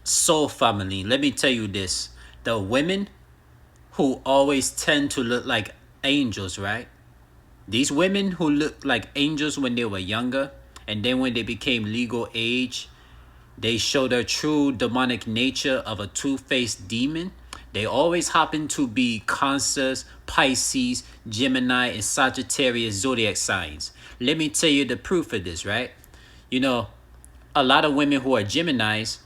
Soul family, let me tell you this. The women who always tend to look like angels, right? These women who looked like angels when they were younger, and then when they became legal age, they show their true demonic nature of a two-faced demon. They always happen to be Cancers, Pisces, Gemini, and Sagittarius zodiac signs. Let me tell you the proof of this, right? You know, a lot of women who are Geminis,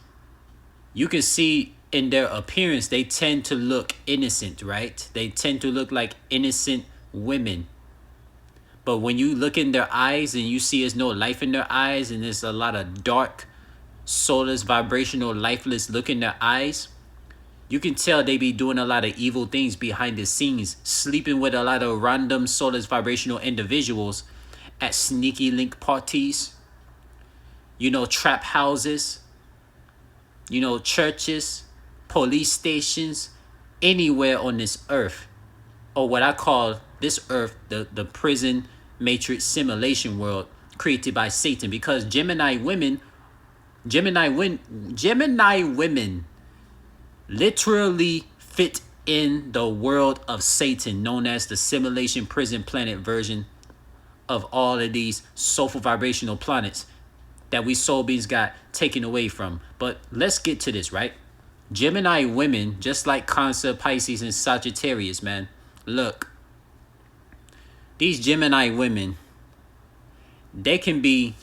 you can see in their appearance, they tend to look innocent, right? They tend to look like innocent women. But when you look in their eyes and you see there's no life in their eyes and there's a lot of dark, soulless, vibrational, lifeless look in their eyes, you can tell they be doing a lot of evil things behind the scenes, sleeping with a lot of random, soulless, vibrational individuals at sneaky link parties, trap houses, churches, police stations, anywhere on this earth, or what I call this earth, the prison matrix simulation world created by Satan. Because Gemini women literally fit in the world of Satan, known as the simulation prison planet version of all of these soulful vibrational planets that we soul beings got taken away from. But let's get to this, right? Gemini women, just like Cancer, Pisces, and Sagittarius, man. Look, these Gemini women, they can be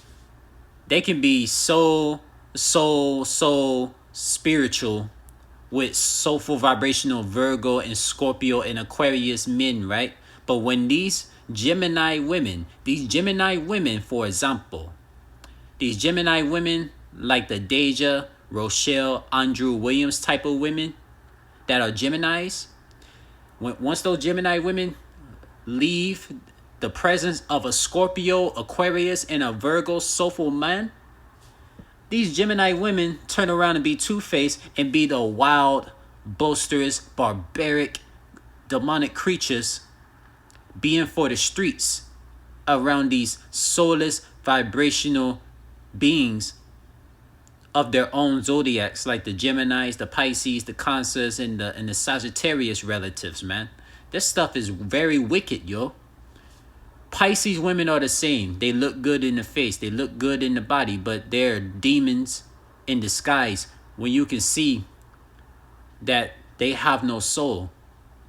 so spiritual with soulful vibrational Virgo and Scorpio and Aquarius men, right? But when these Gemini women, for example, these Gemini women like the Deja Rochelle Andrew-Williams type of women that are Geminis, once those Gemini women leave the presence of a Scorpio, Aquarius, and a Virgo soulful man, these Gemini women turn around and be two-faced and be the wild, boisterous, barbaric, demonic creatures being for the streets around these soulless, vibrational beings of their own zodiacs, like the Geminis, the Pisces, the Cancers, and the Sagittarius relatives, man. This stuff is very wicked, yo. Pisces women are the same. They look good in the face. They look good in the body, but they're demons in disguise when you can see that they have no soul.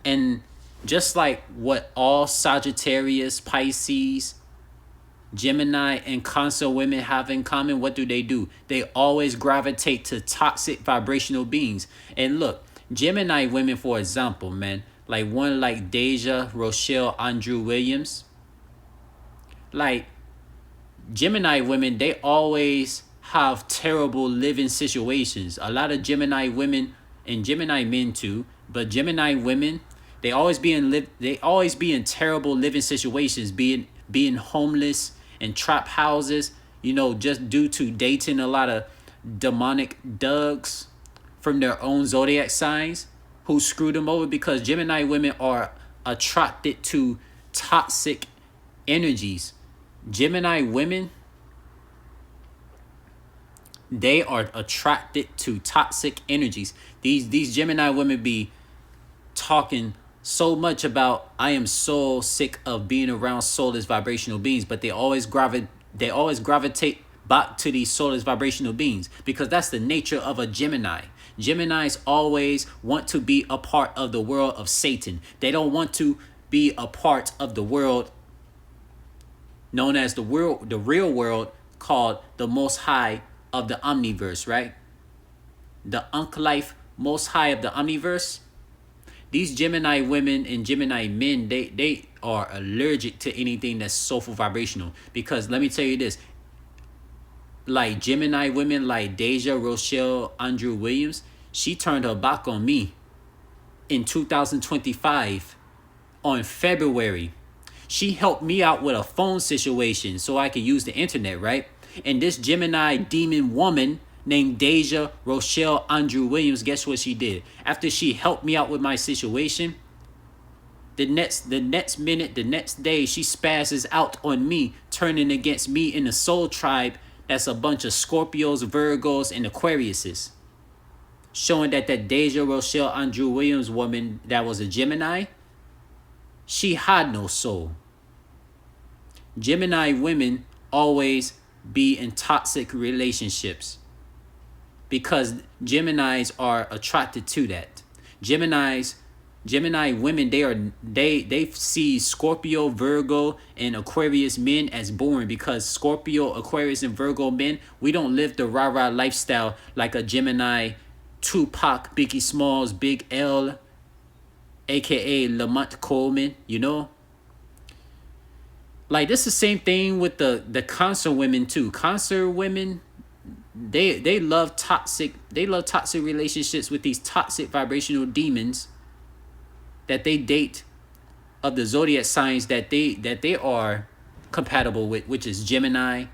And just like what all Sagittarius, Pisces, Gemini, and Cancer women have in common, what do? They always gravitate to toxic vibrational beings. And look, Gemini women, for example, man, like one like Deja Rochelle Andrew-Williams, like Gemini women, they always have terrible living situations. A lot of Gemini women and Gemini men too, but Gemini women, they always be in terrible living situations, being homeless in trap houses, just due to dating a lot of demonic thugs from their own zodiac signs who screw them over, because Gemini women are attracted to toxic energies. Gemini women, they are attracted to toxic energies. These Gemini women be talking so much about, I am so sick of being around soulless vibrational beings, but they always gravitate back to these soulless vibrational beings, because that's the nature of a Gemini. Geminis always want to be a part of the world of Satan. They don't want to be a part of the world known as the real world, called the Most High of the Omniverse, right? The Unk Life Most High of the Omniverse. These Gemini women and Gemini men, they are allergic to anything that's soulful vibrational. Because let me tell you this, like Gemini women like Deja Rochelle Andrew-Williams, she turned her back on me in 2025 on February. She helped me out with a phone situation so I could use the internet, right? And this Gemini demon woman named Deja Rochelle Andrew-Williams, guess what she did? After she helped me out with my situation, the next minute, the next day, she spazzes out on me, turning against me in the soul tribe that's a bunch of Scorpios, Virgos, and Aquariuses. showing that Deja Rochelle Andrew-Williams woman that was a Gemini, she had no soul. Gemini women always be in toxic relationships because Geminis are attracted to that. Gemini women, they see Scorpio, Virgo, and Aquarius men as boring because Scorpio, Aquarius, and Virgo men, we don't live the rah-rah lifestyle like a Gemini, Tupac, Biggie Smalls, Big L, aka Lamont Coleman, you know? Like, this is the same thing with the Cancer women too. Cancer women, they love toxic relationships with these toxic vibrational demons that they date, of the zodiac signs that they are compatible with, which is Gemini,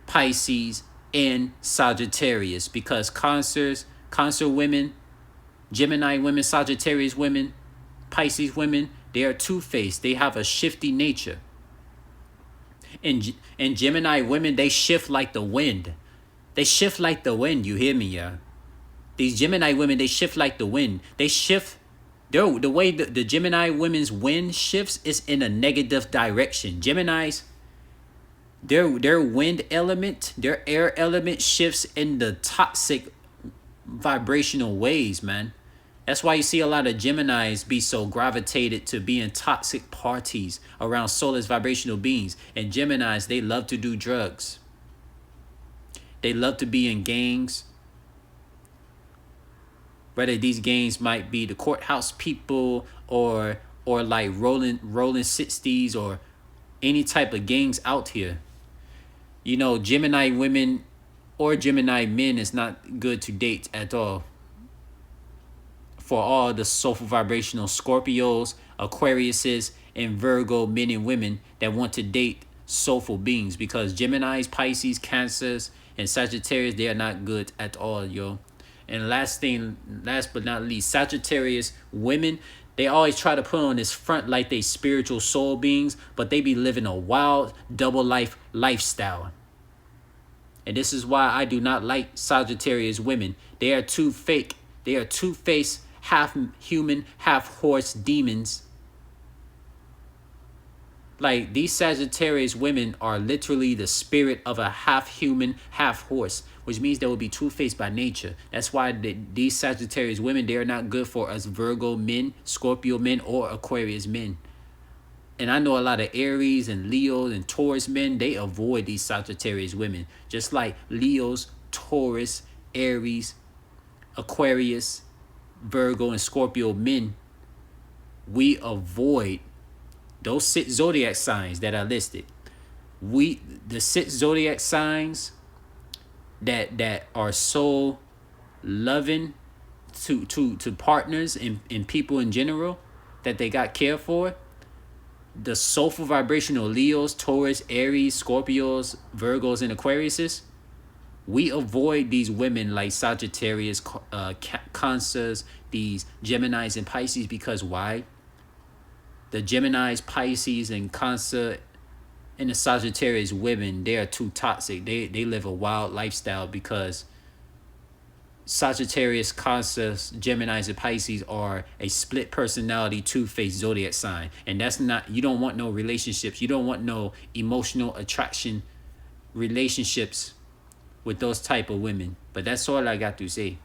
Pisces, and Sagittarius. Because Cancer women, Gemini women, Sagittarius women, Pisces women, they are two-faced. They have a shifty nature. And Gemini women, they shift like the wind. They shift like the wind, you hear me, yeah? These Gemini women, they shift like the wind. They shift. The way the Gemini women's wind shifts is in a negative direction. Geminis, their wind element, their air element shifts in the toxic vibrational ways, man. That's why you see a lot of Geminis be so gravitated to be in toxic parties around soulless vibrational beings. And Geminis, they love to do drugs. They love to be in gangs. Whether these gangs might be the courthouse people or like rolling 60s or any type of gangs out here. You know, Gemini women or Gemini men is not good to date at all. For all the soulful vibrational Scorpios, Aquariuses, and Virgo men and women that want to date soulful beings, because Geminis, Pisces, Cancers, and Sagittarius, they are not good at all, yo. And last but not least, Sagittarius women, they always try to put on this front like they spiritual soul beings, but they be living a wild double life lifestyle. And this is why I do not like Sagittarius women. They are too fake. They are two-faced, half human, half horse demons. Like, these Sagittarius women are literally the spirit of a half human, half horse, which means they will be two-faced by nature. That's why these Sagittarius women, they are not good for us Virgo men, Scorpio men, or Aquarius men. And I know a lot of Aries and Leos and Taurus men, they avoid these Sagittarius women. Just like Leos, Taurus, Aries, Aquarius, Virgo, and Scorpio men, we avoid those 6 zodiac signs that are listed. The 6 zodiac signs that are so loving to partners and people in general, that they got care for. The soulful vibrational Leos, Taurus, Aries, Scorpios, Virgos, and Aquariuses, we avoid these women like Sagittarius, Cancers, these Geminis and Pisces, because why? The Geminis, Pisces, and Cancer, and the Sagittarius women, they are too toxic. They live a wild lifestyle, because Sagittarius, Cancer, Geminis, and Pisces are a split personality, two-faced zodiac sign. And that's not, you don't want no relationships. You don't want no emotional attraction relationships with those type of women. But that's all I got to say.